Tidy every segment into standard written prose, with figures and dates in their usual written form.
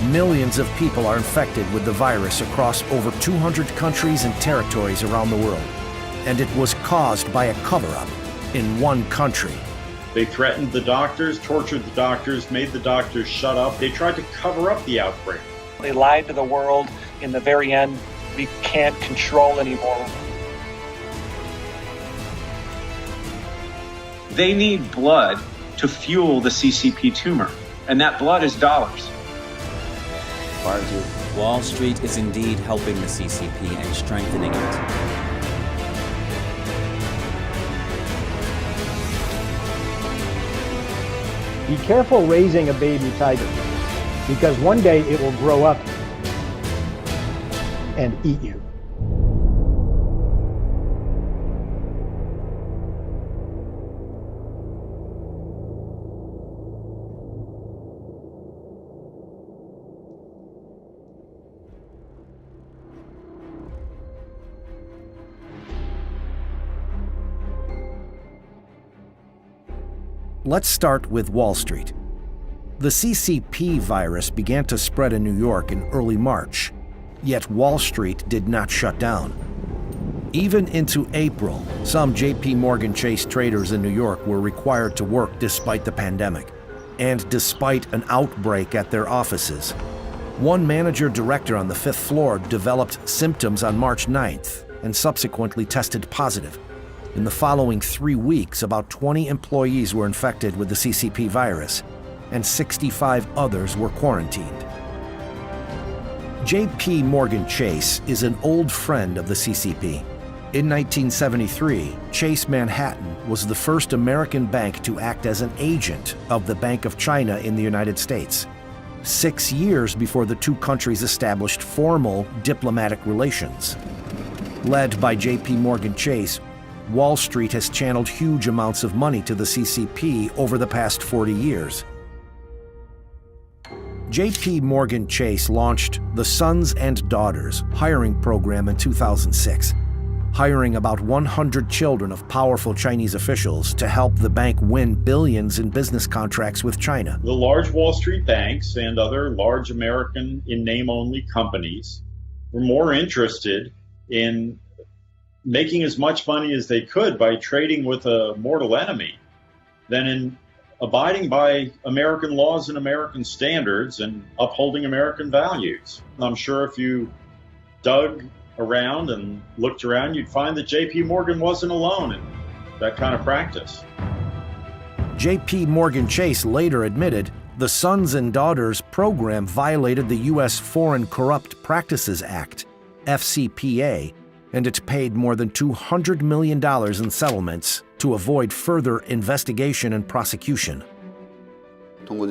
Millions of people are infected with the virus across over 200 countries and territories around the world. And it was caused by a cover-up in one country. They threatened the doctors, tortured the doctors, made the doctors shut up. They tried to cover up the outbreak. They lied to the world. In the very end, we can't control anymore. They need blood to fuel the CCP tumor, and that blood is dollars. Wall Street is indeed helping the CCP and strengthening it. Be careful raising a baby tiger, because one day it will grow up and eat you. Let's start with Wall Street. The CCP virus began to spread in New York in early March, yet Wall Street did not shut down. Even into April, some J.P. Morgan Chase traders in New York were required to work despite the pandemic, and despite an outbreak at their offices. One manager-director on the 5th floor developed symptoms on March 9th and subsequently tested positive. In the following 3 weeks, about 20 employees were infected with the CCP virus, and 65 others were quarantined. J.P. Morgan Chase is an old friend of the CCP. In 1973, Chase Manhattan was the first American bank to act as an agent of the Bank of China in the United States. 6 years before the two countries established formal diplomatic relations. Led by J.P. Morgan Chase, Wall Street has channeled huge amounts of money to the CCP over the past 40 years. J.P. Morgan Chase launched the Sons and Daughters hiring program in 2006, hiring about 100 children of powerful Chinese officials to help the bank win billions in business contracts with China. The large Wall Street banks and other large American in-name-only companies were more interested in making as much money as they could by trading with a mortal enemy than in abiding by American laws and American standards and upholding American values. I'm sure if you dug around and looked around, you'd find that J.P. Morgan wasn't alone in that kind of practice. J.P. Morgan Chase later admitted the Sons and Daughters program violated the U.S. Foreign Corrupt Practices Act, FCPA, and it paid more than $200 million in settlements to avoid further investigation and prosecution. Through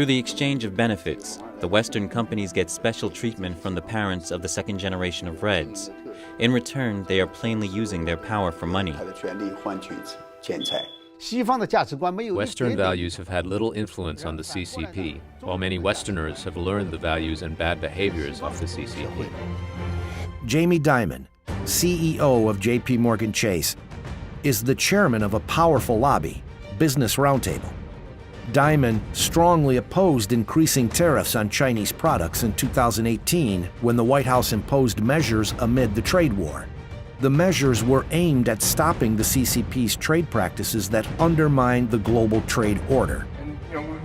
the exchange of benefits, the Western companies get special treatment from the parents of the second generation of Reds. In return, they are plainly using their power for money. Western values have had little influence on the CCP, while many Westerners have learned the values and bad behaviors of the CCP. Jamie Dimon, CEO of J.P. Morgan Chase, is the chairman of a powerful lobby, Business Roundtable. Dimon strongly opposed increasing tariffs on Chinese products in 2018 when the White House imposed measures amid the trade war. The measures were aimed at stopping the CCP's trade practices that undermine the global trade order.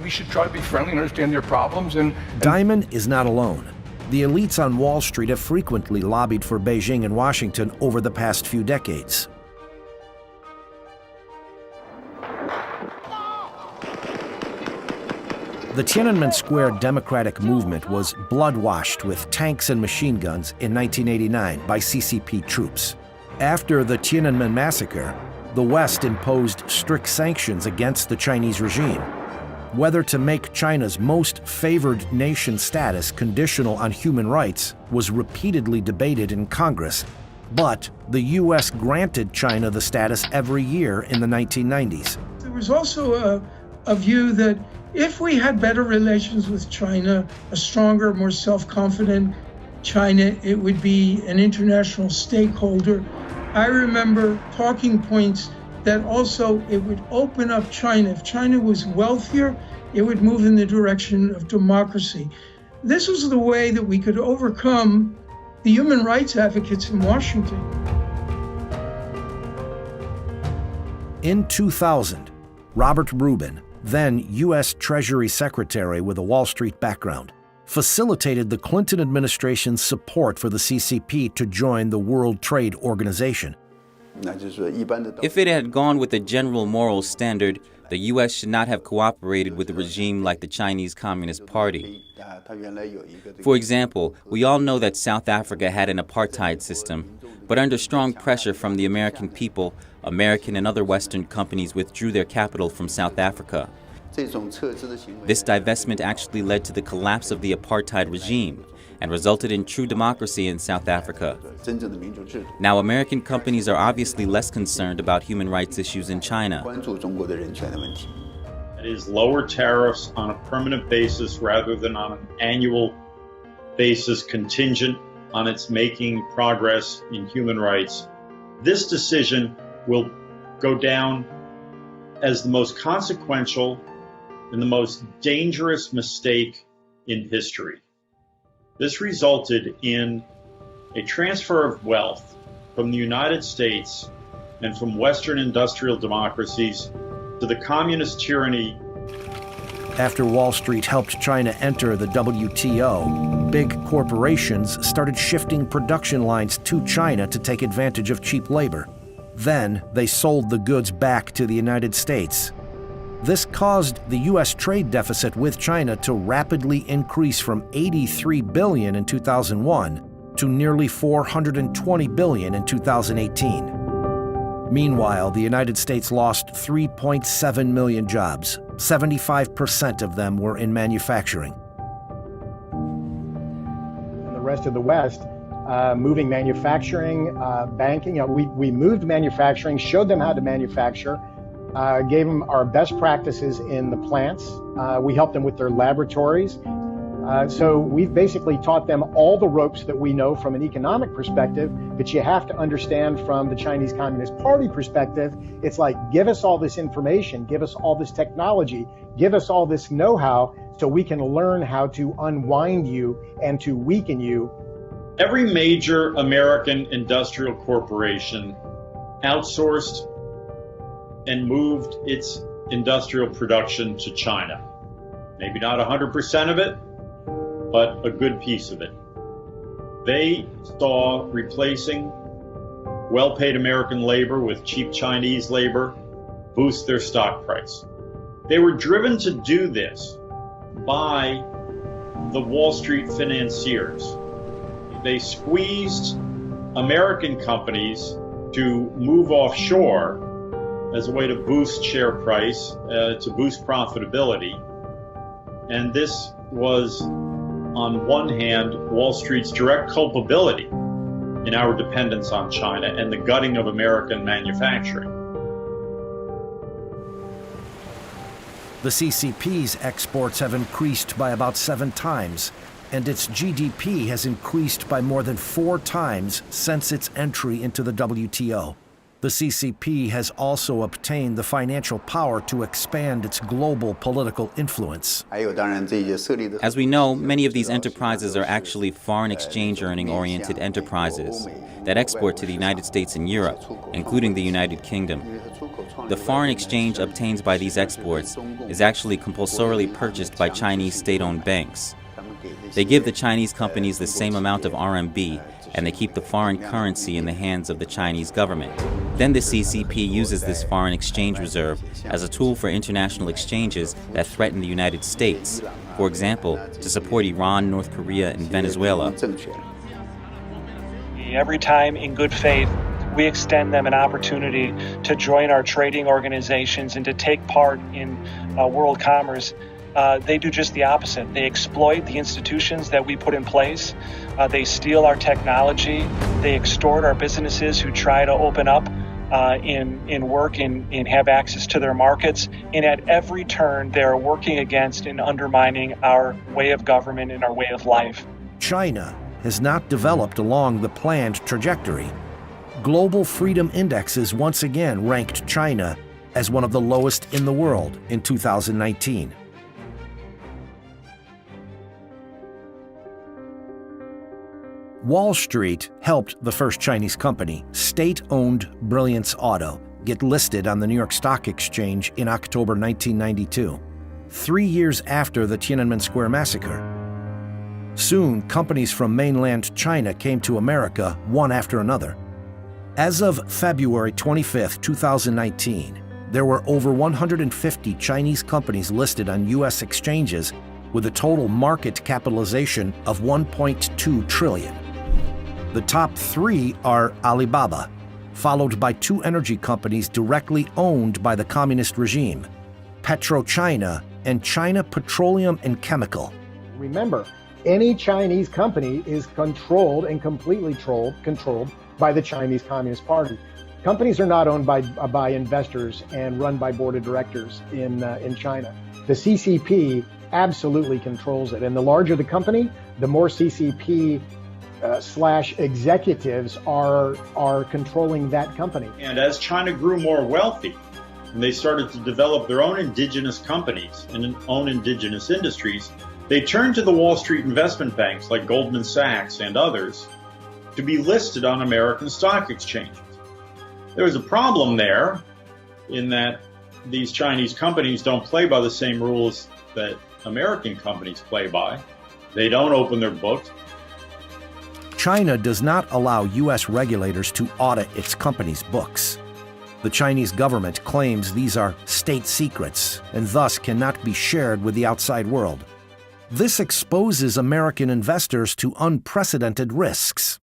We should try to be friendly and understand their problems. Dimon is not alone. The elites on Wall Street have frequently lobbied for Beijing and Washington over the past few decades. The Tiananmen Square Democratic Movement was blood-washed with tanks and machine guns in 1989 by CCP troops. After the Tiananmen massacre, the West imposed strict sanctions against the Chinese regime. Whether to make China's most favored nation status conditional on human rights was repeatedly debated in Congress, but the U.S. granted China the status every year in the 1990s. There was also a view that if we had better relations with China, a stronger, more self-confident China, it would be an international stakeholder. I remember talking points that also it would open up China. If China was wealthier, it would move in the direction of democracy. This was the way that we could overcome the human rights advocates in Washington. In 2000, Robert Rubin, then U.S. Treasury Secretary with a Wall Street background, facilitated the Clinton administration's support for the CCP to join the World Trade Organization. If it had gone with a general moral standard, the U.S. should not have cooperated with a regime like the Chinese Communist Party. For example, we all know that South Africa had an apartheid system, but under strong pressure from the American people, American and other Western companies withdrew their capital from South Africa. This divestment actually led to the collapse of the apartheid regime and resulted in true democracy in South Africa. Now, American companies are obviously less concerned about human rights issues in China. It is lower tariffs on a permanent basis rather than on an annual basis contingent on its making progress in human rights. This decision will go down as the most consequential and the most dangerous mistake in history. This resulted in a transfer of wealth from the United States and from Western industrial democracies to the communist tyranny. After Wall Street helped China enter the WTO, big corporations started shifting production lines to China to take advantage of cheap labor. Then they sold the goods back to the United States. This caused the U.S. trade deficit with China to rapidly increase from $83 billion in 2001 to nearly $420 billion in 2018. Meanwhile, the United States lost 3.7 million jobs. 75% of them were in manufacturing. And the rest of the West, moving manufacturing, banking. We moved manufacturing, showed them how to manufacture, gave them our best practices in the plants. We helped them with their laboratories. So we've basically taught them all the ropes that we know from an economic perspective, but you have to understand from the Chinese Communist Party perspective, it's like, give us all this information, give us all this technology, give us all this know-how so we can learn how to unwind you and to weaken you. Every major American industrial corporation outsourced and moved its industrial production to China. Maybe not 100% of it, but a good piece of it. They saw replacing well-paid American labor with cheap Chinese labor boost their stock price. They were driven to do this by the Wall Street financiers. They squeezed American companies to move offshore as a way to boost share price, to boost profitability. And this was, on one hand, Wall Street's direct culpability in our dependence on China and the gutting of American manufacturing. The CCP's exports have increased by about 7 times, and its GDP has increased by more than 4 times since its entry into the WTO. The CCP has also obtained the financial power to expand its global political influence. As we know, many of these enterprises are actually foreign exchange earning-oriented enterprises that export to the United States and Europe, including the United Kingdom. The foreign exchange obtained by these exports is actually compulsorily purchased by Chinese state-owned banks. They give the Chinese companies the same amount of RMB, and they keep the foreign currency in the hands of the Chinese government. Then the CCP uses this foreign exchange reserve as a tool for international exchanges that threaten the United States, for example, to support Iran, North Korea, and Venezuela. Every time, in good faith, we extend them an opportunity to join our trading organizations and to take part in world commerce. They do just the opposite. They exploit the institutions that we put in place. They steal our technology. They extort our businesses who try to open up in work and have access to their markets. And at every turn, they're working against and undermining our way of government and our way of life. China has not developed along the planned trajectory. global freedom indexes once again ranked China as one of the lowest in the world in 2019. Wall Street helped the first Chinese company, state-owned Brilliance Auto, get listed on the New York Stock Exchange in October 1992, 3 years after the Tiananmen Square massacre. Soon, companies from mainland China came to America one after another. As of February 25, 2019, there were over 150 Chinese companies listed on U.S. exchanges with a total market capitalization of $1.2 trillion. The top 3 are Alibaba, followed by 2 energy companies directly owned by the communist regime, PetroChina and China Petroleum and Chemical. Remember, any Chinese company is controlled and completely controlled by the Chinese Communist Party. Companies are not owned by investors and run by board of directors in China. The CCP absolutely controls it, and the larger the company, the more CCP / executives are controlling that company. And as China grew more wealthy, and they started to develop their own indigenous companies and own indigenous industries, they turned to the Wall Street investment banks like Goldman Sachs and others to be listed on American stock exchanges. There was a problem there in that these Chinese companies don't play by the same rules that American companies play by. They don't open their books. China does not allow U.S. regulators to audit its companies' books. The Chinese government claims these are state secrets and thus cannot be shared with the outside world. This exposes American investors to unprecedented risks.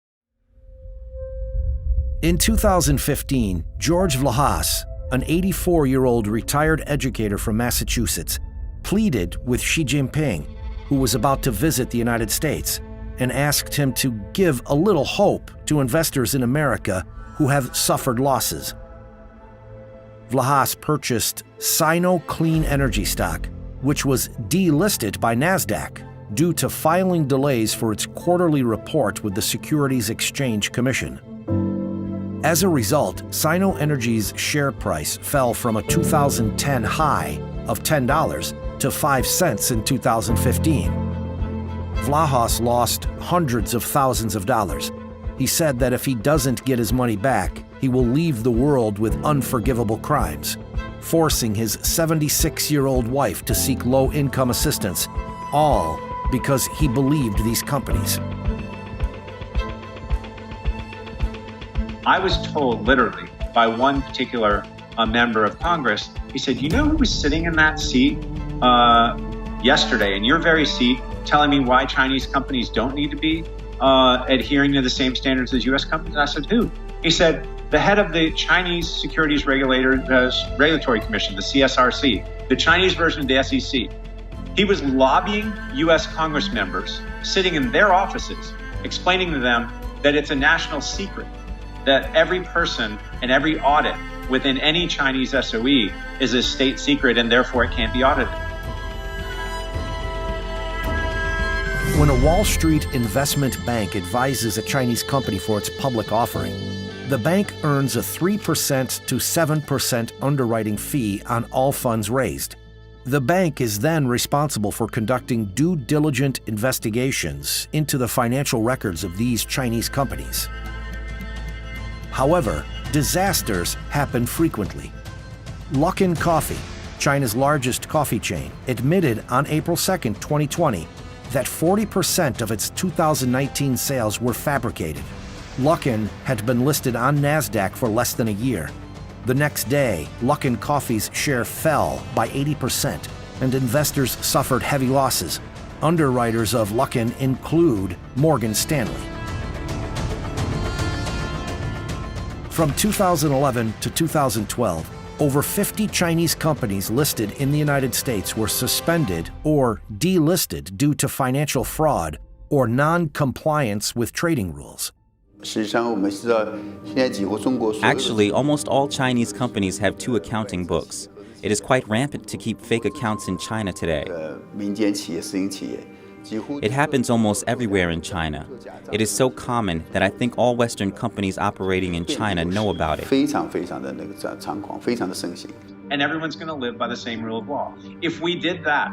In 2015, George Vlahas, an 84-year-old retired educator from Massachusetts, pleaded with Xi Jinping, who was about to visit the United States, and asked him to give a little hope to investors in America who have suffered losses. Vlahas purchased Sino Clean Energy stock, which was delisted by NASDAQ due to filing delays for its quarterly report with the Securities Exchange Commission. As a result, Sino Energy's share price fell from a 2010 high of $10 to 5 cents in 2015. Vlahas lost hundreds of thousands of dollars. He said that if he doesn't get his money back, he will leave the world with unforgivable crimes, forcing his 76-year-old wife to seek low-income assistance, all because he believed these companies. I was told literally by one particular member of Congress, he said, you know who was sitting in that seat yesterday, in your very seat, telling me why Chinese companies don't need to be adhering to the same standards as U.S. companies? I said, who? He said, the head of the Chinese Securities Regulatory Commission, the CSRC, the Chinese version of the SEC. He was lobbying U.S. Congress members, sitting in their offices, explaining to them that it's a national secret, that every person and every audit within any Chinese SOE is a state secret and therefore it can't be audited. When a Wall Street investment bank advises a Chinese company for its public offering, the bank earns a 3% to 7% underwriting fee on all funds raised. The bank is then responsible for conducting due diligent investigations into the financial records of these Chinese companies. However, disasters happen frequently. Luckin Coffee, China's largest coffee chain, admitted on April 2, 2020, that 40% of its 2019 sales were fabricated. Luckin had been listed on NASDAQ for less than a year. The next day, Luckin Coffee's share fell by 80%, and investors suffered heavy losses. Underwriters of Luckin include Morgan Stanley. From 2011 to 2012, over 50 Chinese companies listed in the United States were suspended or delisted due to financial fraud or non-compliance with trading rules. Actually, almost all Chinese companies have 2 accounting books. It is quite rampant to keep fake accounts in China today. It happens almost everywhere in China. It is so common that I think all Western companies operating in China know about it. And everyone's going to live by the same rule of law. If we did that,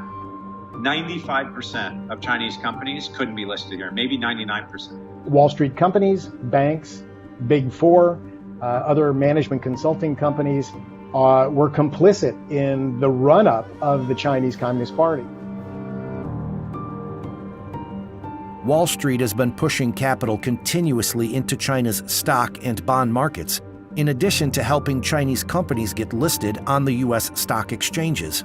95% of Chinese companies couldn't be listed here, maybe 99%. Wall Street companies, banks, Big Four, other management consulting companies were complicit in the run-up of the Chinese Communist Party. Wall Street has been pushing capital continuously into China's stock and bond markets, in addition to helping Chinese companies get listed on the U.S. stock exchanges.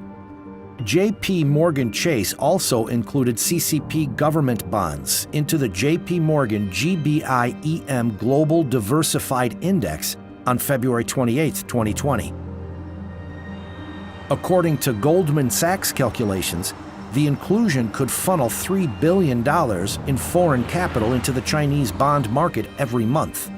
J.P. Morgan Chase also included CCP government bonds into the J.P. Morgan GBI-EM Global Diversified Index on February 28, 2020. According to Goldman Sachs calculations, the inclusion could funnel $3 billion in foreign capital into the Chinese bond market every month.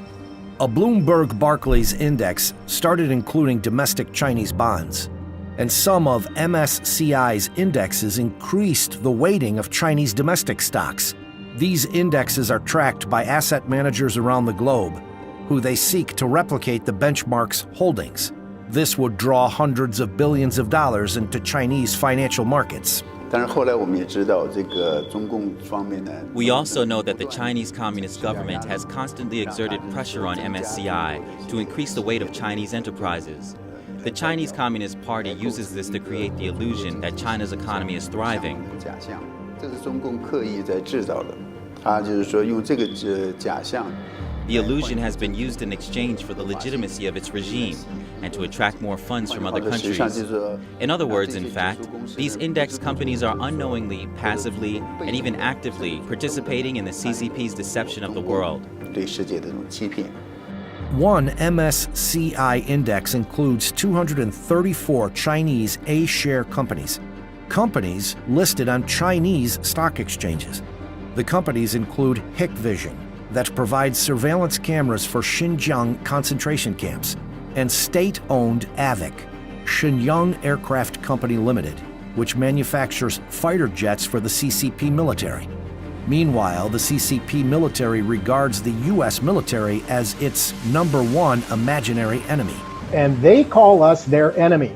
A Bloomberg Barclays index started including domestic Chinese bonds, and some of MSCI's indexes increased the weighting of Chinese domestic stocks. These indexes are tracked by asset managers around the globe, who they seek to replicate the benchmark's holdings. This would draw hundreds of billions of dollars into Chinese financial markets. We also know that the Chinese Communist government has constantly exerted pressure on MSCI to increase the weight of Chinese enterprises. The Chinese Communist Party uses this to create the illusion that China's economy is thriving. The illusion has been used in exchange for the legitimacy of its regime and to attract more funds from other countries. In other words, in fact, these index companies are unknowingly, passively, and even actively participating in the CCP's deception of the world. One MSCI index includes 234 Chinese A-share companies, companies listed on Chinese stock exchanges. The companies include Hikvision, that provides surveillance cameras for Xinjiang concentration camps, and state-owned AVIC, Shenyang Aircraft Company Limited, which manufactures fighter jets for the CCP military. Meanwhile, the CCP military regards the U.S. military as its #1 imaginary enemy. And they call us their enemy.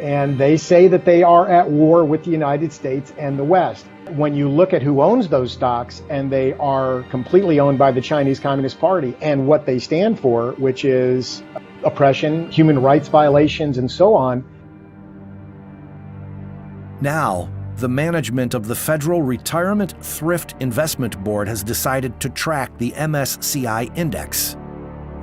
And they say that they are at war with the United States and the West. When you look at who owns those stocks, and they are completely owned by the Chinese Communist Party and what they stand for, which is oppression, human rights violations, and so on. Now, the management of the Federal Retirement Thrift Investment Board has decided to track the MSCI index.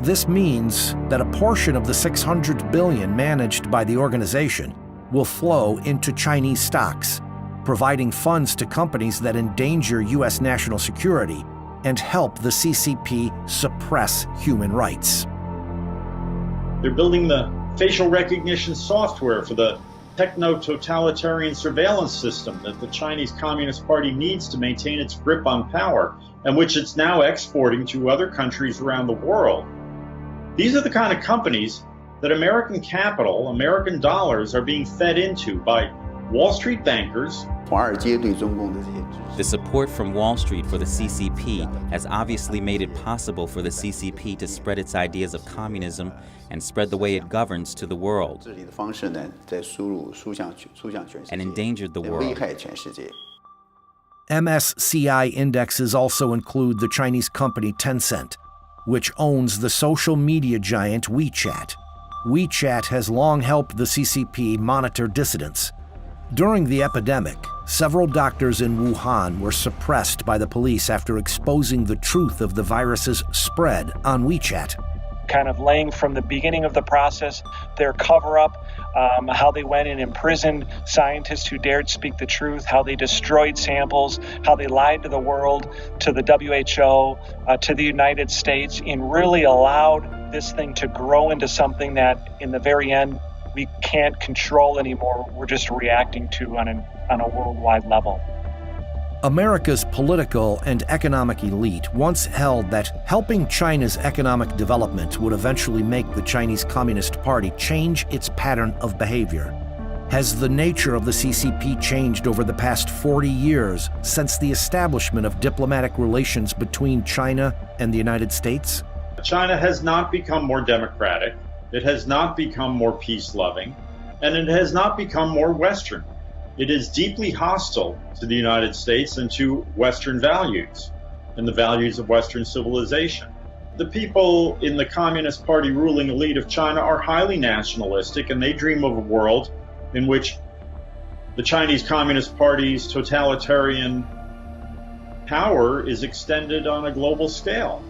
This means that a portion of the $600 billion managed by the organization will flow into Chinese stocks, providing funds to companies that endanger U.S. national security and help the CCP suppress human rights. They're building the facial recognition software for the techno-totalitarian surveillance system that the Chinese Communist Party needs to maintain its grip on power, and which it's now exporting to other countries around the world. These are the kind of companies that American capital, American dollars, are being fed into by Wall Street bankers. The support from Wall Street for the CCP has obviously made it possible for the CCP to spread its ideas of communism and spread the way it governs to the world, and endangered the world. MSCI indexes also include the Chinese company Tencent, which owns the social media giant WeChat. WeChat has long helped the CCP monitor dissidents. During the epidemic, several doctors in Wuhan were suppressed by the police after exposing the truth of the virus's spread on WeChat. Kind of laying from the beginning of the process, their cover-up, how they went and imprisoned scientists who dared speak the truth, how they destroyed samples, how they lied to the world, to the WHO, to the United States, and really allowed this thing to grow into something that, in the very end, we can't control anymore. We're just reacting to on a worldwide level. America's political and economic elite once held that helping China's economic development would eventually make the Chinese Communist Party change its pattern of behavior. Has the nature of the CCP changed over the past 40 years since the establishment of diplomatic relations between China and the United States? China has not become more democratic, it has not become more peace-loving, and it has not become more Western. It is deeply hostile to the United States and to Western values and the values of Western civilization. The people in the Communist Party ruling elite of China are highly nationalistic, and they dream of a world in which the Chinese Communist Party's totalitarian power is extended on a global scale.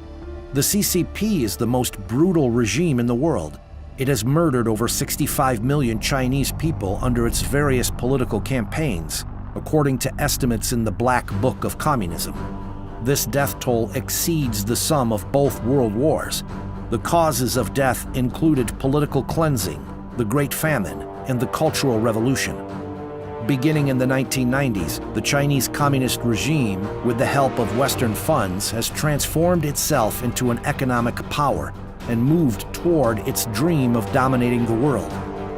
The CCP is the most brutal regime in the world. It has murdered over 65 million Chinese people under its various political campaigns, according to estimates in the Black Book of Communism. This death toll exceeds the sum of both world wars. The causes of death included political cleansing, the Great Famine, and the Cultural Revolution. Beginning in the 1990s, the Chinese Communist regime, with the help of Western funds, has transformed itself into an economic power and moved toward its dream of dominating the world.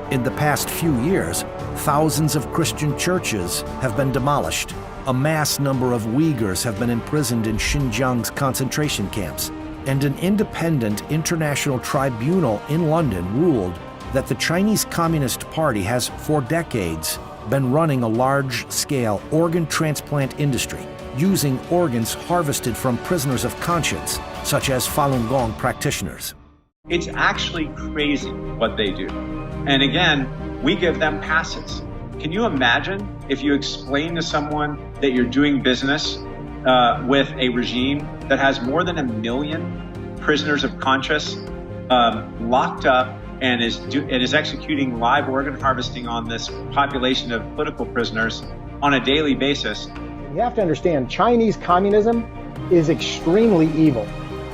In the past few years, thousands of Christian churches have been demolished. A mass number of Uyghurs have been imprisoned in Xinjiang's concentration camps, and an independent international tribunal in London ruled that the Chinese Communist Party has, for decades, been running a large-scale organ transplant industry, using organs harvested from prisoners of conscience, such as Falun Gong practitioners. It's actually crazy what they do. And again, we give them passes. Can you imagine if you explain to someone that you're doing business with a regime that has more than 1 million prisoners of conscience locked up and is executing live organ harvesting on this population of political prisoners on a daily basis? You have to understand, Chinese communism is extremely evil.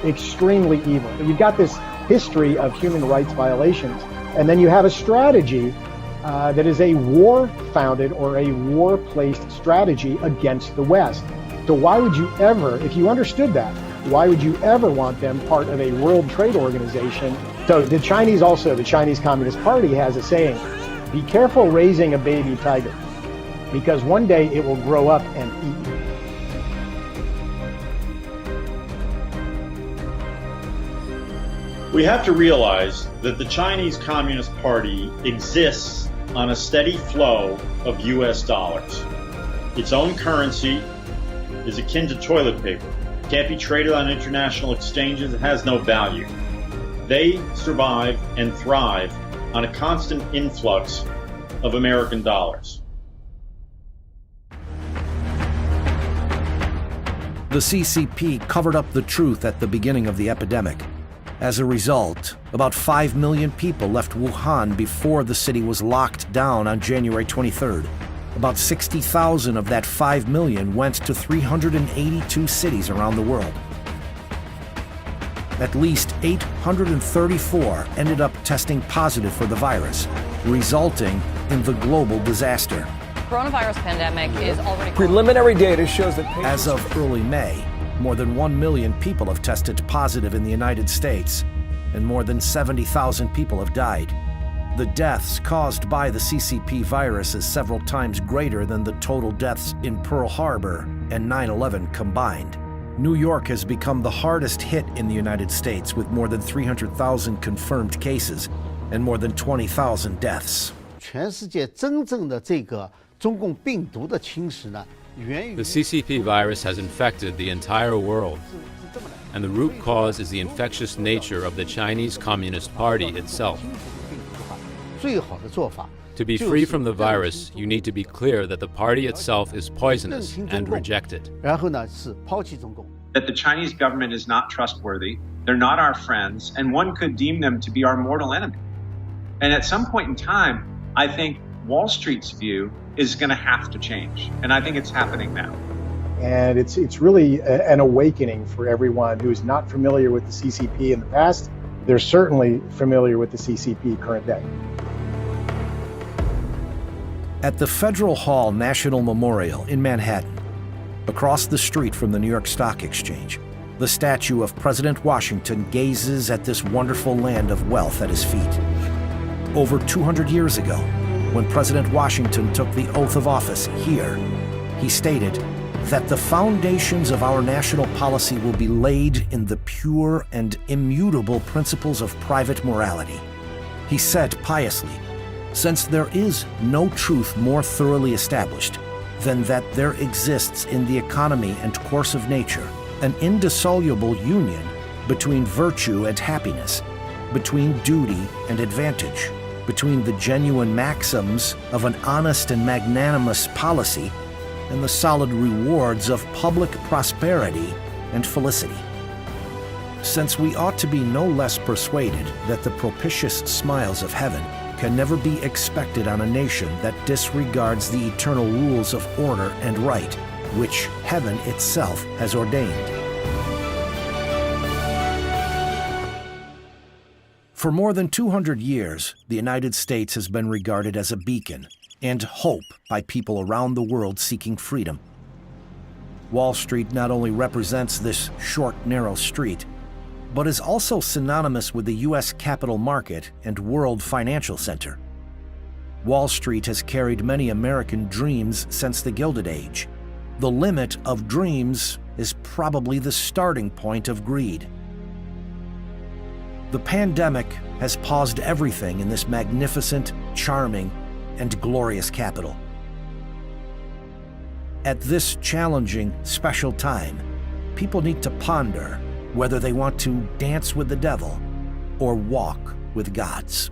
Extremely evil. You've got this history of human rights violations, and then you have a strategy that is a war-founded or a war-placed strategy against the West. So why would you ever, if you understood that, why would you ever want them part of a World Trade Organization? So the Chinese Communist Party has a saying, be careful raising a baby tiger, because one day it will grow up and eat you. We have to realize that the Chinese Communist Party exists on a steady flow of US dollars. Its own currency is akin to toilet paper. It can't be traded on international exchanges. It has no value. They survive and thrive on a constant influx of American dollars. The CCP covered up the truth at the beginning of the epidemic. As a result, about 5 million people left Wuhan before the city was locked down on January 23rd. About 60,000 of that 5 million went to 382 cities around the world. At least 834 ended up testing positive for the virus, resulting in the global disaster. Coronavirus pandemic is already... Preliminary data shows that as of early May, more than 1 million people have tested positive in the United States, and more than 70,000 people have died. The deaths caused by the CCP virus is several times greater than the total deaths in Pearl Harbor and 9/11 combined. New York has become the hardest hit in the United States, with more than 300,000 confirmed cases and more than 20,000 deaths. The CCP virus has infected the entire world, and the root cause is the infectious nature of the Chinese Communist Party itself. To be free from the virus, you need to be clear that the party itself is poisonous and reject it. That the Chinese government is not trustworthy, they're not our friends, and one could deem them to be our mortal enemy. And at some point in time, I think Wall Street's view is going to have to change, and I think it's happening now. And it's really an awakening for everyone who's not familiar with the CCP in the past. They're certainly familiar with the CCP current day. At the Federal Hall National Memorial in Manhattan, across the street from the New York Stock Exchange, the statue of President Washington gazes at this wonderful land of wealth at his feet. Over 200 years ago, when President Washington took the oath of office here, he stated that the foundations of our national policy will be laid in the pure and immutable principles of private morality. He said piously, "Since there is no truth more thoroughly established than that there exists in the economy and course of nature an indissoluble union between virtue and happiness, between duty and advantage, between the genuine maxims of an honest and magnanimous policy and the solid rewards of public prosperity and felicity. Since we ought to be no less persuaded that the propitious smiles of heaven can never be expected on a nation that disregards the eternal rules of order and right, which heaven itself has ordained." For more than 200 years, the United States has been regarded as a beacon and hope by people around the world seeking freedom. Wall Street not only represents this short, narrow street, but is also synonymous with the U.S. capital market and world financial center. Wall Street has carried many American dreams since the Gilded Age. The limit of dreams is probably the starting point of greed. The pandemic has paused everything in this magnificent, charming, and glorious capital. At this challenging, special time, people need to ponder whether they want to dance with the devil or walk with gods.